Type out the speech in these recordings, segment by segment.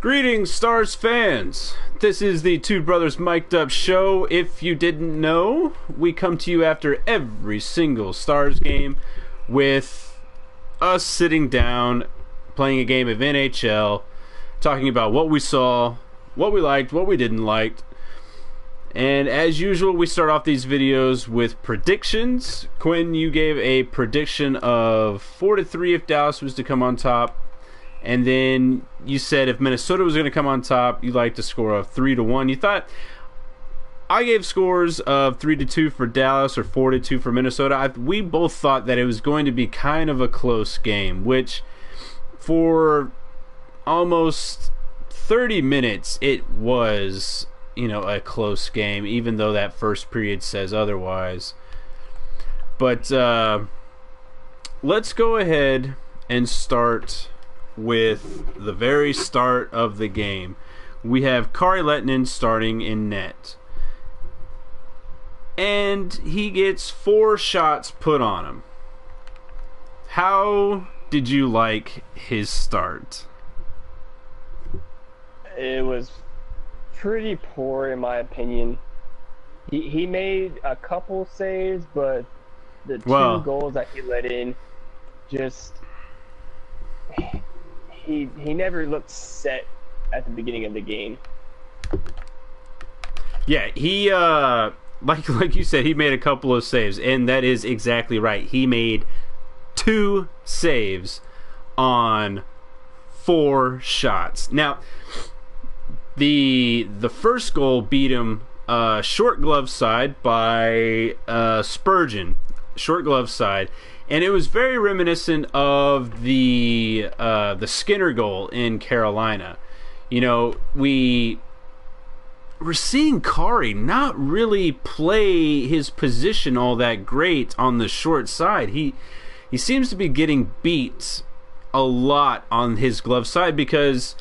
Greetings, Stars fans. This is the Two Brothers Mic'd Up show. If you didn't know, we come to you after every single Stars game with us sitting down, playing a game of NHL, talking about what we saw, what we liked, what we didn't like. And as usual, we start off these videos with predictions. Quinn, you gave a prediction of 4-3 if Dallas was to come on top. And then you said if Minnesota was going to come on top, you liked a score of 3-1. You thought I gave scores of 3-2 for Dallas or 4-2 for Minnesota. We both thought that it was going to be kind of a close game, which for almost 30 minutes it was, a close game, even though that first period says otherwise. But let's go ahead and start with the very start of the game. We have Kari Lehtonen starting in net, and he gets 4 shots put on him. How did you like his start? It was pretty poor in my opinion. He made a couple saves, but the two goals that he let in, just he never looked set at the beginning of the game. Yeah, he like you said, he made a couple of saves, and that is exactly right. He made 2 saves on 4 shots. Now, the first goal beat him short glove side by Spurgeon, short glove side. And it was very reminiscent of the Skinner goal in Carolina. We're seeing Kari not really play his position all that great on the short side. He seems to be getting beat a lot on his glove side because,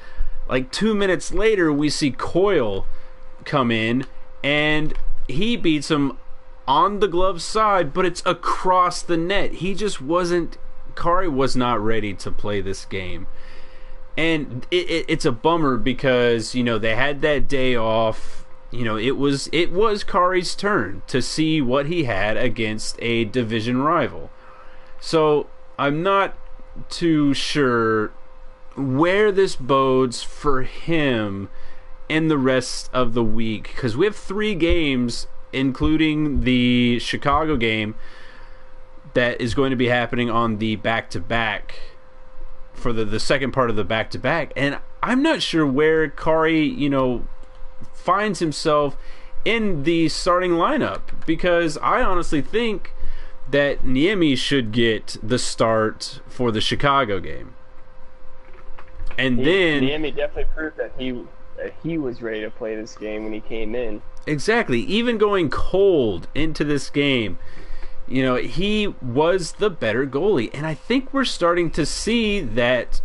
like 2 minutes later, we see Coyle come in and he beats him on the glove side, but it's across the net. Kari was not ready to play this game. And it's a bummer because, they had that day off. It was Kari's turn to see what he had against a division rival. So I'm not too sure where this bodes for him in the rest of the week, because we have 3 games, including the Chicago game that is going to be happening on the back-to-back for the second part of the back-to-back. And I'm not sure where Kari, finds himself in the starting lineup, because I honestly think that Niemi should get the start for the Chicago game. And then Niemi definitely proved that he was ready to play this game when he came in. Exactly. Even going cold into this game, he was the better goalie. And I think we're starting to see that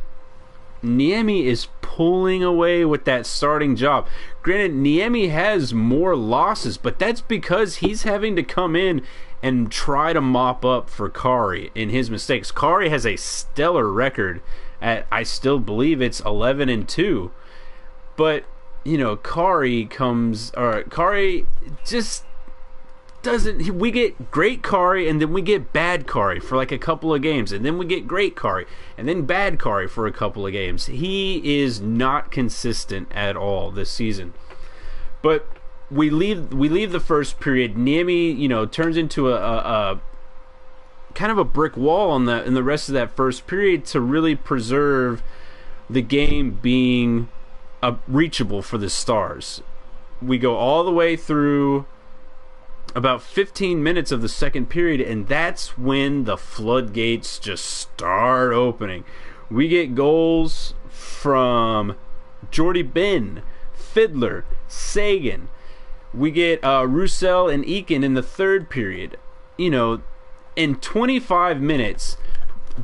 Niemi is pulling away with that starting job. Granted, Niemi has more losses, but that's because he's having to come in and try to mop up for Kari in his mistakes. Kari has a stellar record at, I still believe it's 11-2. But, Kari just doesn't. We get great Kari, and then we get bad Kari for like a couple of games, and then we get great Kari, and then bad Kari for a couple of games. He is not consistent at all this season. But we leave the first period. Niemi, turns into a kind of a brick wall in the rest of that first period to really preserve the game being reachable for the Stars. We go all the way through about 15 minutes of the second period, and that's when the floodgates just start opening. We get goals from Jordy Benn, Fiddler, Sagan. We get Roussel and Eakin in the third period. In 25 minutes,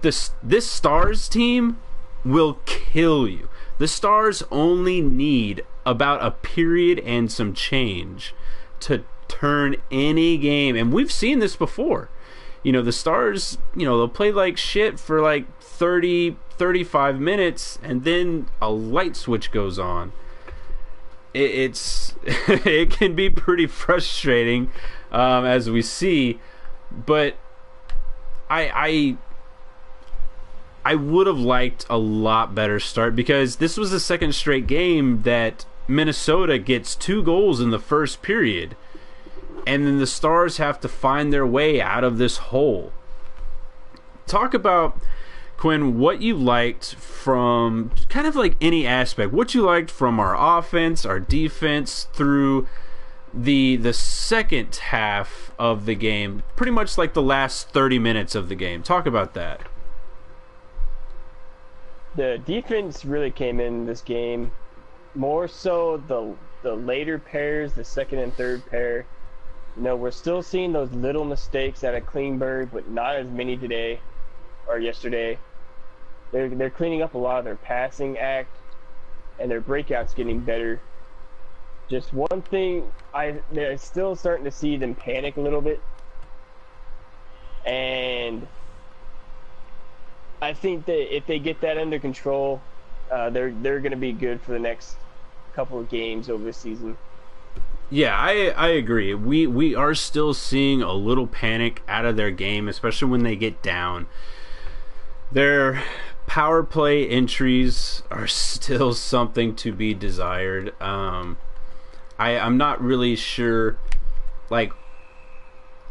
this Stars team will kill you. The Stars only need about a period and some change to turn any game. And we've seen this before. the Stars, they'll play like shit for like 30, 35 minutes, and then a light switch goes on. It can be pretty frustrating, as we see, but I would have liked a lot better start, because this was the second straight game that Minnesota gets 2 goals in the first period, and then the Stars have to find their way out of this hole. Talk about, Quinn, what you liked from kind of like any aspect. What you liked from our offense, our defense, through the second half of the game, pretty much like the last 30 minutes of the game. Talk about that. The defense really came in this game, more so the later pairs, the second and third pair. We're still seeing those little mistakes out of Klingberg, but not as many today or yesterday. They're cleaning up a lot of their passing act, and their breakout's getting better. Just one thing, they're still starting to see them panic a little bit, and I think that if they get that under control, they're going to be good for the next couple of games over the season. Yeah, I agree. We are still seeing a little panic out of their game, especially when they get down. Their power play entries are still something to be desired. I'm not really sure, like,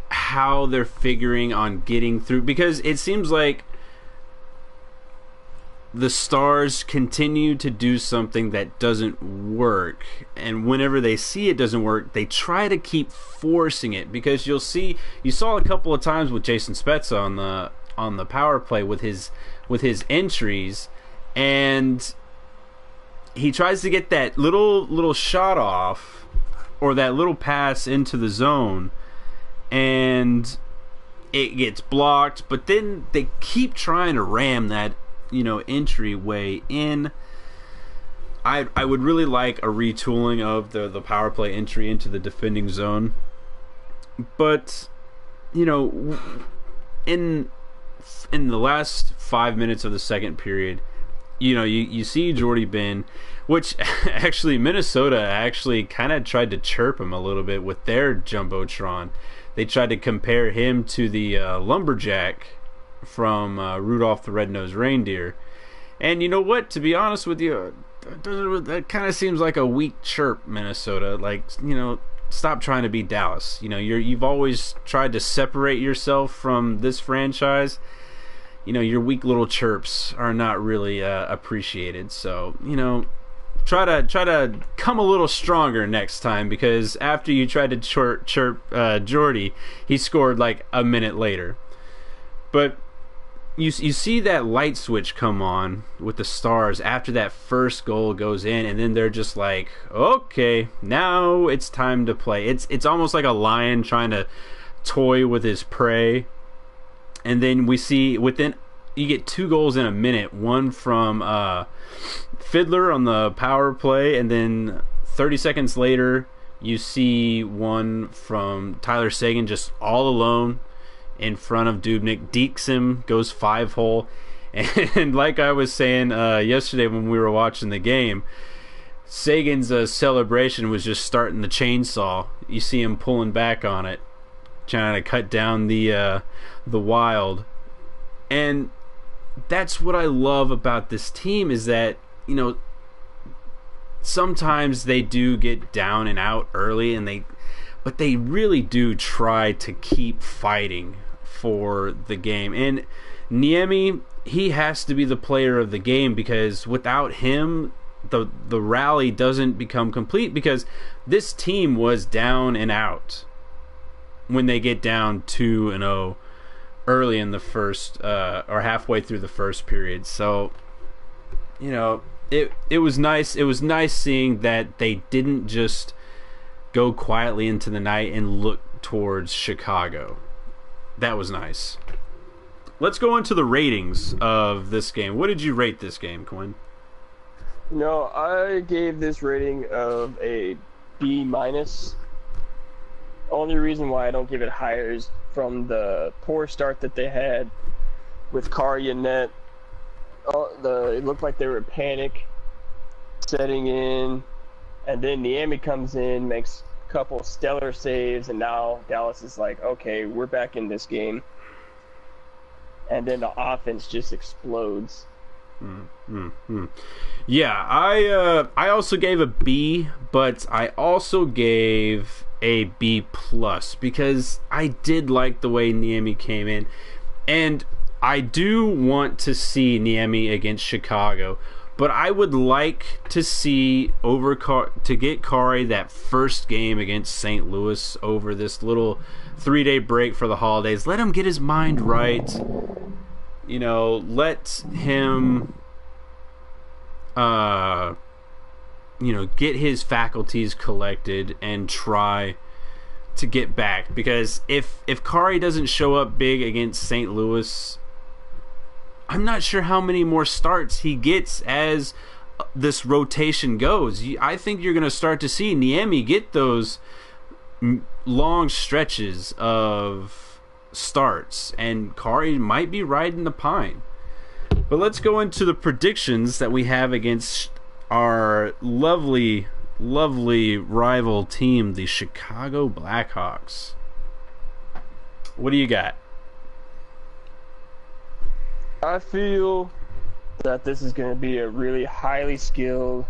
how they're figuring on getting through, because it seems like the Stars continue to do something that doesn't work, and whenever they see it doesn't work, they try to keep forcing it, because you saw a couple of times with Jason Spezza on the power play with his entries, and he tries to get that little shot off, or that little pass into the zone, and it gets blocked, but then they keep trying to ram that entryway in. I would really like a retooling of the power play entry into the defending zone, but in the last 5 minutes of the second period, you see Jordie Benn, which actually Minnesota actually kind of tried to chirp him a little bit with their Jumbotron. They tried to compare him to the lumberjack from Rudolph the Red-Nosed Reindeer. And you know what? To be honest with you, that kind of seems like a weak chirp, Minnesota. Like, stop trying to be Dallas. You've always tried to separate yourself from this franchise. Your weak little chirps are not really appreciated. So, try to come a little stronger next time, because after you tried to chirp Jordie, he scored like a minute later. But you see that light switch come on with the Stars after that first goal goes in, and then they're just like, okay, now it's time to play. It's almost like a lion trying to toy with his prey. And then we see you get 2 goals in a minute, one from Fiddler on the power play, and then 30 seconds later you see one from Tyler Seguin just all alone in front of Dubnyk. Dekes him, goes 5-hole. And like I was saying yesterday when we were watching the game, Sagan's celebration was just starting the chainsaw. You see him pulling back on it, trying to cut down the Wild. And that's what I love about this team, is that sometimes they do get down and out early, but they really do try to keep fighting for the game. And Niemi, he has to be the player of the game, because without him the rally doesn't become complete, because this team was down and out when they get down 2-0 early in the first or halfway through the first period. So it was nice. It was nice seeing that they didn't just go quietly into the night and look towards Chicago. That was nice. Let's go into the ratings of this game. What did you rate this game, Quinn? I gave this rating of a B-. Only reason why I don't give it higher is from the poor start that they had with Kari and Net. It looked like they were panic setting in, and then Niemi comes in, makes a couple stellar saves, and now Dallas is like, okay, we're back in this game. And then the offense just explodes. Yeah, I also gave a B, but I also gave a B plus because I did like the way Niemi came in, and I do want to see Niemi against Chicago, but I would like to see to get Kari that first game against St. Louis over this little 3-day break for the holidays. Let him get his mind right. Let him get his faculties collected and try to get back, because if Kari doesn't show up big against St. Louis, I'm not sure how many more starts he gets as this rotation goes. I think you're going to start to see Niemi get those long stretches of starts, and Kari might be riding the pine. But let's go into the predictions that we have against our lovely rival team, the Chicago Blackhawks. What do you got? I feel that this is going to be a really highly skilled,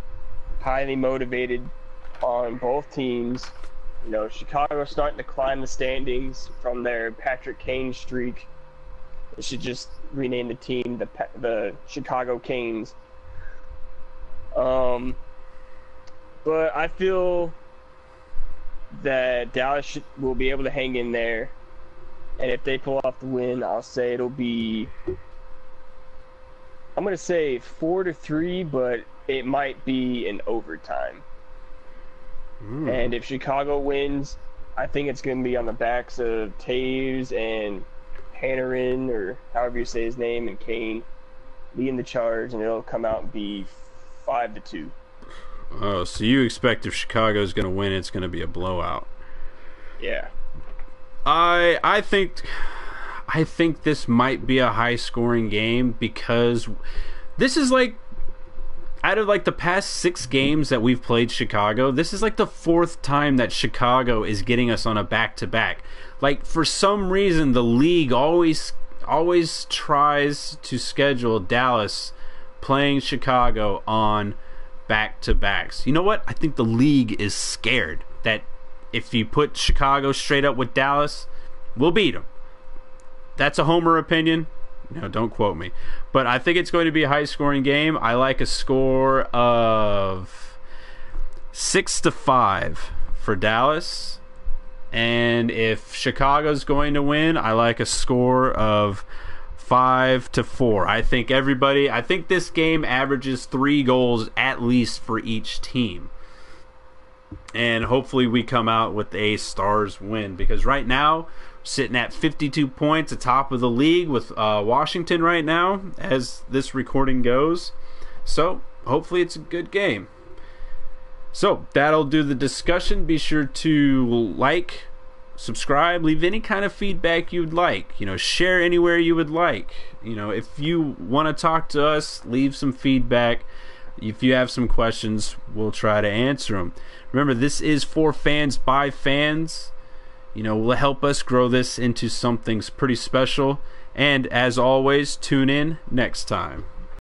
highly motivated on both teams. Chicago's starting to climb the standings from their Patrick Kane streak. They should just rename the team the Chicago Canes. But I feel that Dallas will be able to hang in there, and if they pull off the win, I'll say it'll be, I'm going to say 4-3, but it might be in overtime. And if Chicago wins, I think it's going to be on the backs of Taves and Panarin, or however you say his name, and Kane leading the charge, and it'll come out and be 5-2. Oh, so you expect if Chicago's going to win, it's going to be a blowout? Yeah. I think this might be a high-scoring game, because this is like, out of like the past 6 games that we've played Chicago, this is like the 4th time that Chicago is getting us on a back-to-back. Like, for some reason, the league always tries to schedule Dallas playing Chicago on back-to-backs. You know what? I think the league is scared that if you put Chicago straight up with Dallas, we'll beat them. That's a homer opinion. Don't quote me. But I think it's going to be a high-scoring game. I like a score of 6-5 for Dallas. And if Chicago's going to win, I like a score of 5-4. I think this game averages 3 goals at least for each team. And hopefully we come out with a Stars win, because right now sitting at 52 points, atop of the league with Washington right now as this recording goes. So hopefully it's a good game. So that'll do the discussion. Be sure to like, subscribe, leave any kind of feedback you'd like. Share anywhere you would like. If you want to talk to us, leave some feedback. If you have some questions, we'll try to answer them. Remember, this is for fans by fans. Will help us grow this into something pretty special. And as always, tune in next time.